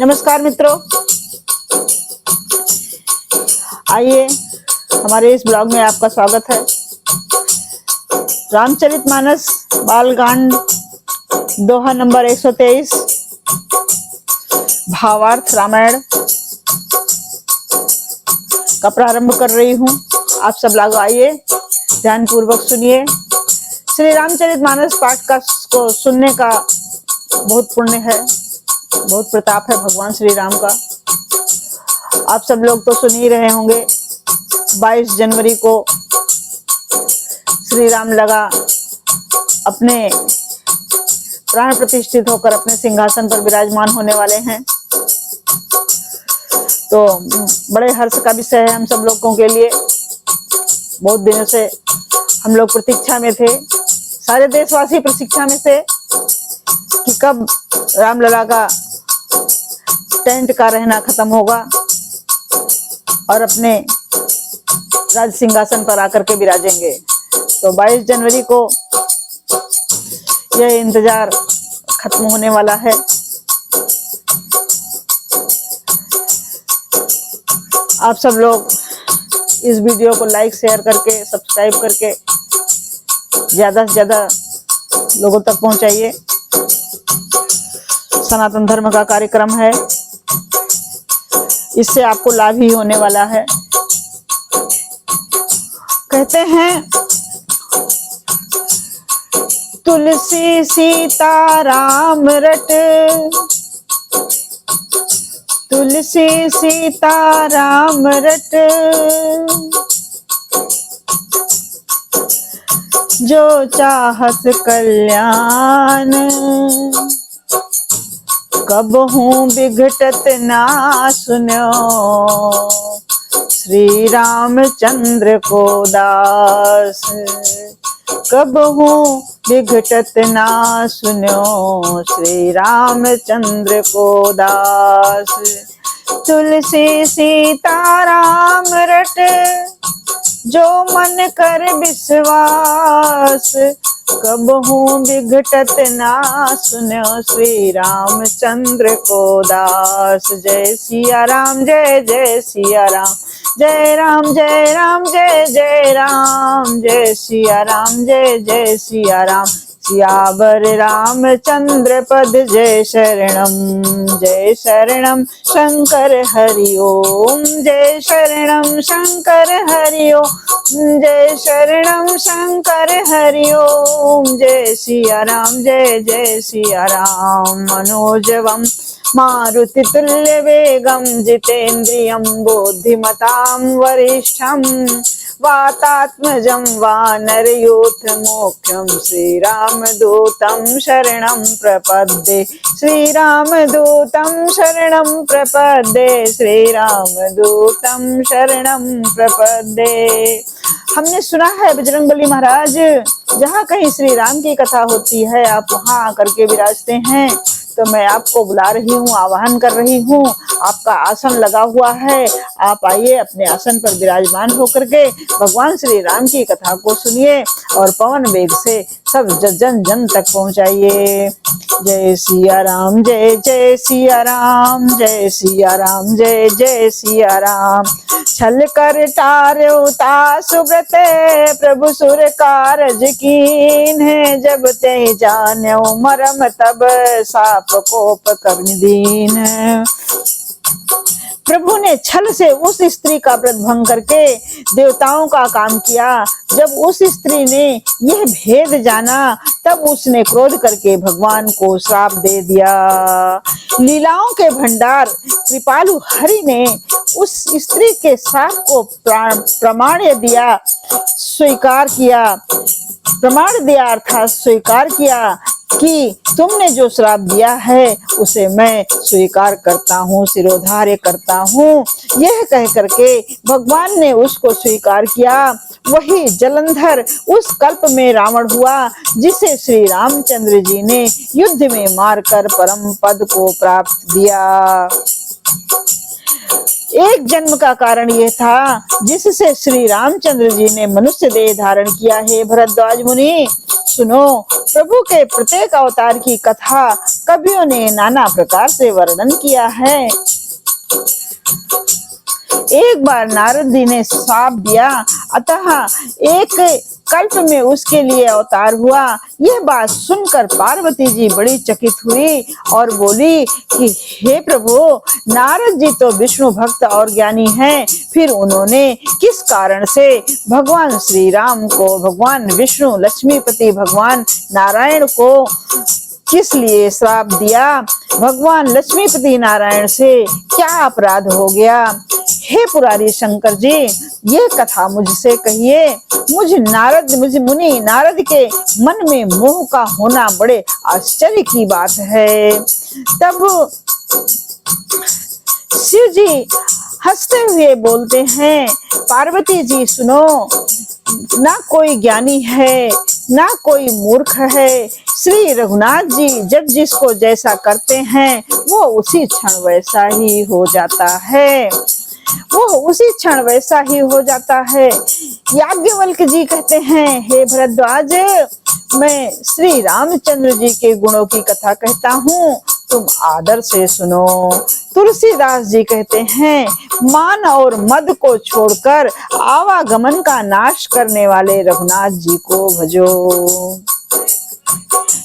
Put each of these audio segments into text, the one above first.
नमस्कार मित्रों, आइए हमारे इस ब्लॉग में आपका स्वागत है। रामचरितमानस बालकांड दोहा नंबर 123 भावार्थ रामायण का प्रारंभ कर रही हूँ। आप सब लोग आइए ध्यान पूर्वक सुनिए। श्री रामचरितमानस पाठ को सुनने का बहुत पुण्य है, बहुत प्रताप है भगवान श्री राम का। आप सब लोग तो सुन ही रहे होंगे। 22 जनवरी को श्री राम लगा अपने प्राण प्रतिष्ठित होकर अपने सिंहासन पर विराजमान होने वाले हैं। तो बड़े हर्ष का विषय है हम सब लोगों के लिए। बहुत दिनों से हम लोग प्रतीक्षा में थे, सारे देशवासी प्रतीक्षा में थे कि कब रामलला का टेंट का रहना खत्म होगा और अपने राज सिंहासन पर आकर के विराजेंगे। तो 22 जनवरी को यह इंतजार खत्म होने वाला है। आप सब लोग इस वीडियो को लाइक शेयर करके सब्सक्राइब करके ज्यादा से ज्यादा लोगों तक पहुंचाइए। सनातन धर्म का कार्यक्रम है, इससे आपको लाभ ही होने वाला है। कहते हैं तुलसी सीता राम रट, तुलसी सीता राम रट, जो चाहत कल्याण, कबहू बिघटत ना सुन्यो, श्री रामचंद्र को दास, कबहू बिघटत ना सुन्यो, श्री रामचंद्र को दास। तुलसी सीता राम रट, जो मन कर विश्वास, कबहू बिघटत ना सुन्यो, श्री रामचंद्र को दास। जय सिया राम, जय जय सिया राम, जय राम जय राम, जय जय राम, जय सिया राम, जय जय सिया राम। सियावर रामचंद्र पद जय शरणम शंकर हरि ओम, जय शरणम शंकर हरि ओम, जय शरणम शंकर हरि ओम। जय सिया राम, जय जय सिया राम। मनोजवम मारुति तुल्य वेगम, जितेन्द्रियं बुद्धिमतां वरिष्ठम, वातात्मजं वानरयूथ मोक्षं, श्रीरामदूतं शरणं प्रपद्ये, श्रीरामदूतं शरणं प्रपद्ये, श्रीरामदूतं शरणं प्रपद्ये। हमने सुना है बजरंगबली महाराज जहाँ कहीं श्री राम की कथा होती है आप वहाँ आकर के विराजते हैं। तो मैं आपको बुला रही हूँ, आवाहन कर रही हूँ। आपका आसन लगा हुआ है, आप आइए अपने आसन पर विराजमान होकर के भगवान श्री राम की कथा को सुनिए और पवन वेग से सब जन जन तक पहुंचाइए। जय सिया राम, जय जय सिया राम, जय सिया राम, जय जय सिया राम। छल कर टार्यो सुब्रत, प्रभु सुर कारज कीन है, जब ते जान्यो मरम तब साप कोप कवि दीन। प्रभु ने छल से उस स्त्री का व्रत भंग करके देवताओं का काम किया। जब उस स्त्री ने यह भेद जाना तब उसने क्रोध करके भगवान को श्राप दे दिया। लीलाओं के भंडार कृपालु हरि ने उस स्त्री के श्राप को प्रमाण दिया, स्वीकार किया, प्रमाण दिया अर्थात स्वीकार किया कि तुमने जो श्राप दिया है उसे मैं स्वीकार करता हूँ, सिरोधार्य करता हूँ। यह कह करके भगवान ने उसको स्वीकार किया। वही जलंधर उस कल्प में रावण हुआ जिसे श्री रामचंद्र जी ने युद्ध में मारकर परम पद को प्राप्त दिया। एक जन्म का कारण यह था जिससे श्री रामचंद्र जी ने मनुष्य देह धारण किया है। भरद्वाज मुनि सुनो, प्रभु के प्रत्येक अवतार की कथा कवियों ने नाना प्रकार से वर्णन किया है। एक बार नारद जी ने श्राप दिया, अतः एक कल्प में उसके लिए अवतार हुआ। यह बात सुनकर पार्वती जी बड़ी चकित हुई और बोली कि हे प्रभु, नारद जी तो विष्णु भक्त और ज्ञानी हैं, फिर उन्होंने किस कारण से भगवान श्री राम को, भगवान विष्णु, लक्ष्मीपति भगवान नारायण को किस लिए श्राप दिया? भगवान लक्ष्मीपति नारायण से क्या अपराध हो गया? हे पुरारी शंकर जी, ये कथा मुझसे कहिए। मुझे मुनि नारद के मन में मोह का होना बड़े आश्चर्य की बात है। तब शिव जी हंसते हुए बोलते हैं, पार्वती जी सुनो, ना कोई ज्ञानी है ना कोई मूर्ख है। श्री रघुनाथ जी जब जिसको जैसा करते हैं वो उसी क्षण वैसा ही हो जाता है, वो उसी क्षण वैसा ही हो जाता है। याज्ञवल्क्य जी कहते हैं, हे भरद्वाज, मैं श्री रामचंद्र जी के गुणों की कथा कहता हूँ, तुम आदर से सुनो। तुलसीदास जी कहते हैं, मान और मद को छोड़कर आवागमन का नाश करने वाले रघुनाथ जी को भजो।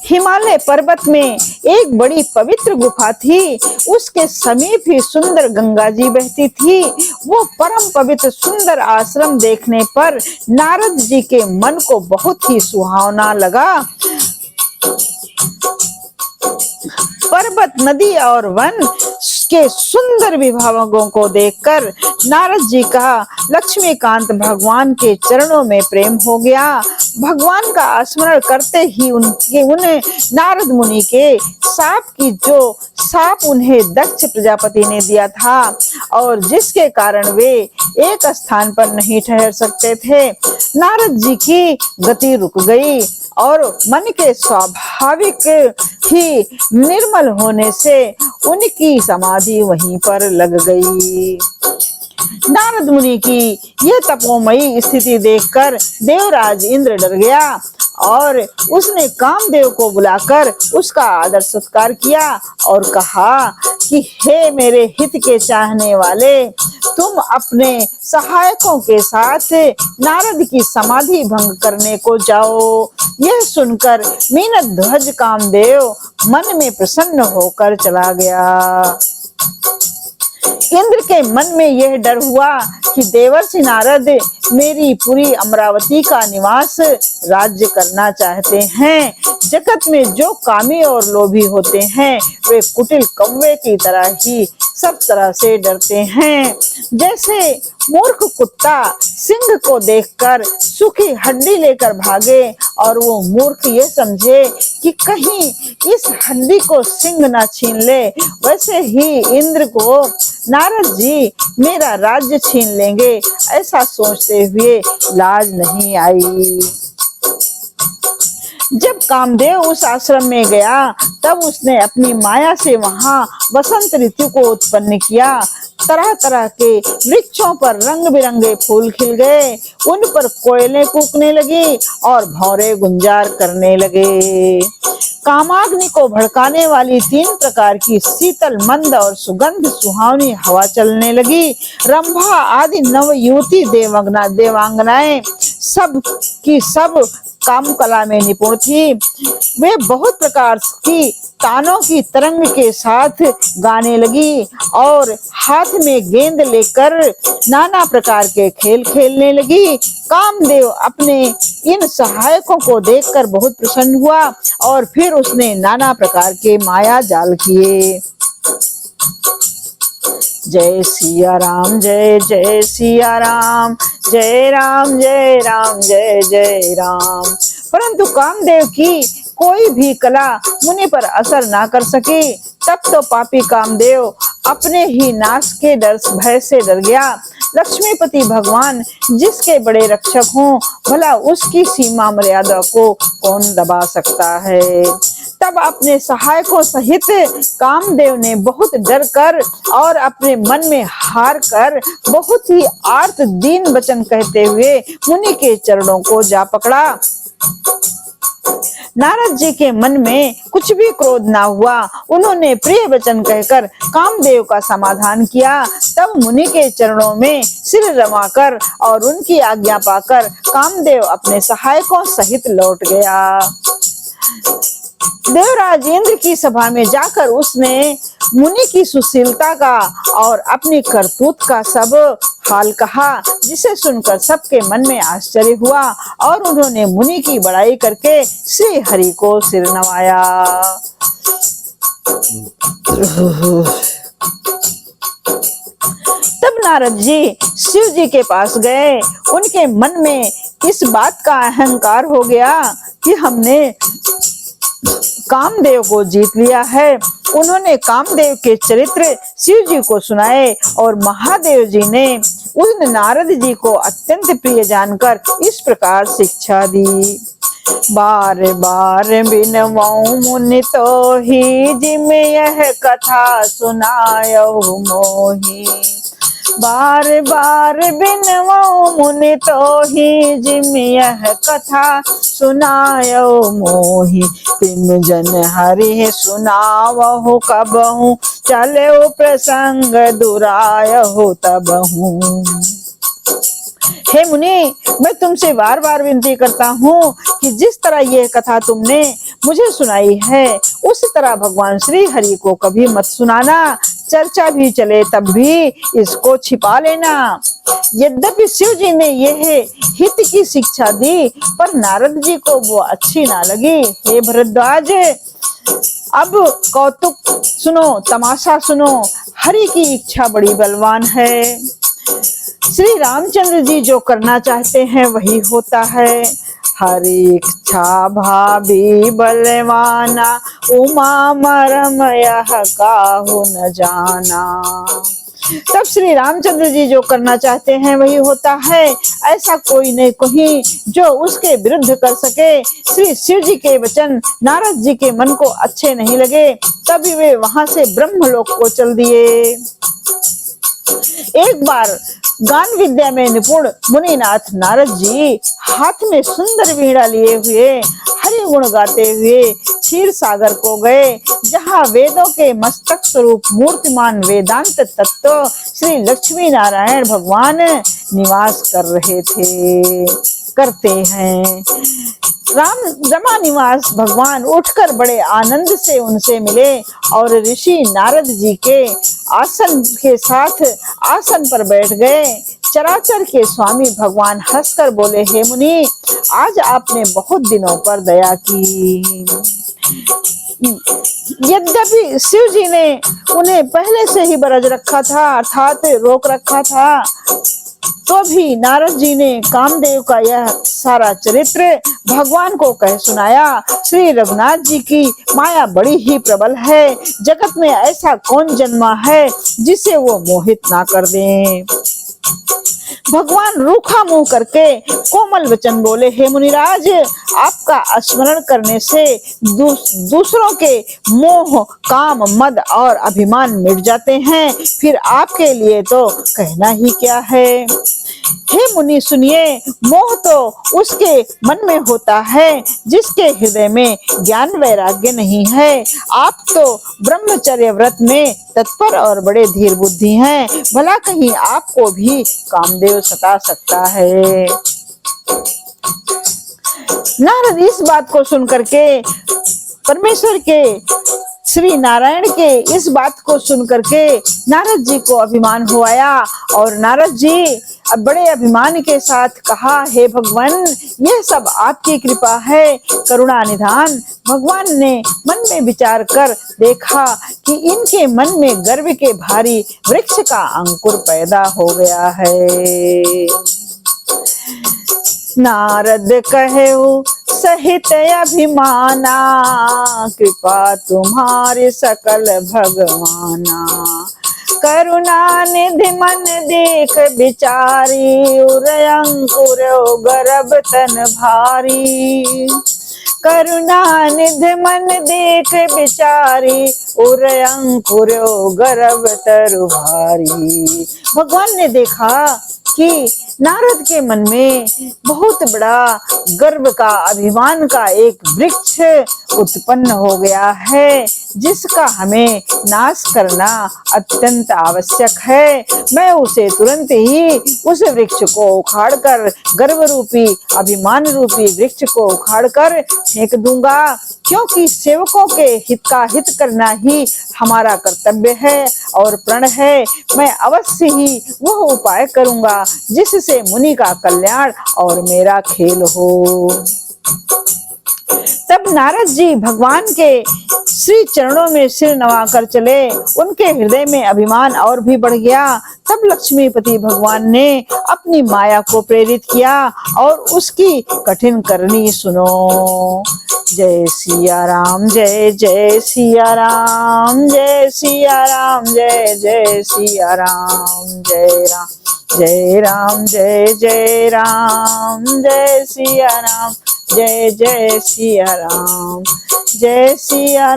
हिमालय पर्वत में एक बड़ी पवित्र गुफा थी, उसके समीप ही सुंदर गंगा जी बहती थी। वो परम पवित्र सुंदर आश्रम देखने पर नारद जी के मन को बहुत ही सुहावना लगा। पर्वत, नदी और वन के सुंदर विभागों को देखकर नारद जी का लक्ष्मीकांत भगवान के चरणों में प्रेम हो गया। भगवान का स्मरण करते ही उन नारद मुनि के साप उन्हें दक्ष प्रजापति ने दिया था और जिसके कारण वे एक स्थान पर नहीं ठहर सकते थे। नारद जी की गति रुक गई और मन के स्वाभाविक ही निर्मल होने से उनकी समाधि वहीं पर लग गई। नारद मुनि की यह तपोमयी स्थिति देखकर देवराज इंद्र डर गया और उसने कामदेव को बुलाकर उसका आदर सत्कार किया और कहा कि हे मेरे हित के चाहने वाले, तुम अपने सहायकों के साथ नारद की समाधि भंग करने को जाओ। यह सुनकर मीनध्वज कामदेव मन में प्रसन्न होकर चला गया। इंद्र के मन में यह डर हुआ कि देवर्षि नारद मेरी पूरी अमरावती का निवास राज्य करना चाहते हैं। जगत में जो कामी और लोभी होते हैं वे कुटिल कौवे की तरह ही सब तरह से डरते हैं। जैसे मूर्ख कुत्ता सिंह को देखकर सूखी हड्डी लेकर भागे और वो मूर्ख ये समझे कि कहीं इस हड्डी को सिंह ना छीन ले, वैसे ही इंद्र को नारद जी मेरा राज्य छीन लेंगे ऐसा सोचते हुए लाज नहीं आई। जब कामदेव उस आश्रम में गया तब उसने अपनी माया से वहां वसंत ऋतु को उत्पन्न किया। तरह तरह के वृक्षों पर रंग बिरंगे फूल खिल गए, उन पर कोयलें कूकने लगी और भौरे गुंजार करने लगे। कामाग्नि को भड़काने वाली 3 प्रकार की शीतल मंद और सुगंध सुहावनी हवा चलने लगी। रंभा आदि नव युवती देवांगनाएं सब की सब काम कला में निपुण थी। वे बहुत प्रकार की तानों की तरंग के साथ गाने लगी और हाथ में गेंद लेकर नाना प्रकार के खेल खेलने लगी। कामदेव अपने इन सहायकों को देखकर बहुत प्रसन्न हुआ और फिर उसने नाना प्रकार के माया जाल किए। जय सिया राम, जय जय सिया राम, जय राम जय राम, जय जय राम। परंतु कामदेव की कोई भी कला मुनि पर असर ना कर सकी। तब तो पापी कामदेव अपने ही नाश के भय से डर गया। लक्ष्मीपति भगवान जिसके बड़े रक्षक हों, भला उसकी सीमा मर्यादा को कौन दबा सकता है। तब अपने सहायकों सहित कामदेव ने बहुत डर कर और अपने मन में हार कर बहुत ही आर्त दीन वचन कहते हुए मुनि के चरणों को जा पकड़ा। नारद जी के मन में कुछ भी क्रोध ना हुआ। उन्होंने प्रिय वचन कहकर कामदेव का समाधान किया। तब मुनि के चरणों में सिर रमाकर और उनकी आज्ञा पाकर कामदेव अपने सहायकों सहित लौट गया। देवराज इंद्र की सभा में जाकर उसने मुनि की सुशीलता का और अपनी करतूत का सब हाल कहा, जिसे सुनकर सबके मन में आश्चर्य हुआ और उन्होंने मुनि की बड़ाई करके श्री हरि को सिर नवाया। तब नारद जी शिव जी के पास गए। उनके मन में इस बात का अहंकार हो गया कि हमने कामदेव को जीत लिया है। उन्होंने कामदेव के चरित्र शिव जी को सुनाए और महादेव जी ने उन नारद जी को अत्यंत प्रिय जानकर इस प्रकार शिक्षा दी। बार बार बिनवऊं मुनि तो ही जिम यह कथा सुनायो मोही। बार बार बिनवऊं मुनि तो ही जिम यह कथा सुनायो मोही। तिम जन हरि सुनावहु कबहु चलो प्रसंग दुरायहु तबहु। हे मुनि, मैं तुमसे बार बार विनती करता हूँ कि जिस तरह यह कथा तुमने मुझे सुनाई है उस तरह भगवान श्री हरि को कभी मत सुनाना। चर्चा भी चले तब भी इसको छिपा लेना। यद्यपि शिव जी ने यह हित की शिक्षा दी पर नारद जी को वो अच्छी ना लगी। हे भरद्वाज, अब कौतुक सुनो, तमाशा सुनो। हरि की इच्छा बड़ी बलवान है। श्री रामचंद्र जी जो करना चाहते हैं वही होता है। हरि इच्छा भाभी बलवाना उमा मरम यह काहू न जाना। तब श्री रामचंद्र जी जो करना चाहते हैं वही होता है। ऐसा कोई नहीं कोई जो उसके विरुद्ध कर सके। श्री शिव जी के वचन नारद जी के मन को अच्छे नहीं लगे, तभी वे वहां से ब्रह्मलोक को चल दिए। एक बार गान विद्या में निपुण मुनिनाथ नारद जी हाथ में सुंदर वीणा लिए हुए हरि गुण गाते हुए क्षीर सागर को गए, जहाँ वेदों के मस्तक स्वरूप मूर्तिमान वेदांत तत्व श्री लक्ष्मी नारायण भगवान निवास कर रहे थे, करते हैं। राम रमा निवास भगवान उठकर बड़े आनंद से उनसे मिले और ऋषि नारद जी के आसन के साथ आसन पर बैठ गए। चराचर के स्वामी भगवान हंसकर बोले, हे मुनि, आज आपने बहुत दिनों पर दया की। यद्यपि शिव जी ने उन्हें पहले से ही बरज रखा था, अर्थात रोक रखा था, तो भी नारद जी ने कामदेव का यह सारा चरित्र भगवान को कह सुनाया। श्री रघुनाथ जी की माया बड़ी ही प्रबल है। जगत में ऐसा कौन जन्मा है जिसे वो मोहित ना कर दे। भगवान रूखा मुंह करके कोमल वचन बोले, हे मुनिराज, आपका स्मरण करने से दूसरों के मोह, काम, मद और अभिमान मिट जाते हैं। फिर आपके लिए तो कहना ही क्या है। हे मुनि सुनिए, मोह तो उसके मन में होता है जिसके हृदय में ज्ञान वैराग्य नहीं है। आप तो ब्रह्मचर्य व्रत में तत्पर और बड़े धीर बुद्धि हैं, भला कहीं आपको भी कामदेव सता सकता है। नारद इस बात को सुनकर के परमेश्वर के श्री नारायण के इस बात को सुनकर के नारद जी को अभिमान हो आया और नारद जी अब बड़े अभिमान के साथ कहा, हे भगवान, यह सब आपकी कृपा है, करुणा निधान। भगवान ने मन में विचार कर देखा कि इनके मन में गर्व के भारी वृक्ष का अंकुर पैदा हो गया है। नारद कहेऊ सहित अभिमाना, कृपा तुम्हारे सकल भगवाना। करुणा निधि मन देख विचारी, उर अंकुर गर्भ तन भारी। करुणा निधि मन देख बिचारी, उर अंकुरो गर्भ तरु भारी। भगवान ने देखा कि नारद के मन में बहुत बड़ा गर्व का, अभिमान का एक वृक्ष उत्पन्न हो गया है, जिसका हमें नाश करना अत्यंत आवश्यक है। मैं उसे तुरंत ही उस वृक्ष को उखाड़कर, गर्व रूपी, अभिमान रूपी वृक्ष को उखाड़कर फेंक दूंगा, क्योंकि सेवकों के हित का हित करना ही हमारा कर्तव्य है और प्रण है। मैं अवश्य ही वह उपाय करूंगा जिससे मुनि का कल्याण और मेरा खेल हो। तब नारद जी भगवान के श्री चरणों में सिर नवाकर चले। उनके हृदय में अभिमान और भी बढ़ गया। तब लक्ष्मीपति भगवान ने अपनी माया को प्रेरित किया और उसकी कठिन करनी सुनो। जय सिया राम, जय जय सिया राम, जय सिया राम, जय जय सिया राम, जय राम जय राम, जय जय राम, जय सिया राम, जय जय सिया राम, जय सिया राम।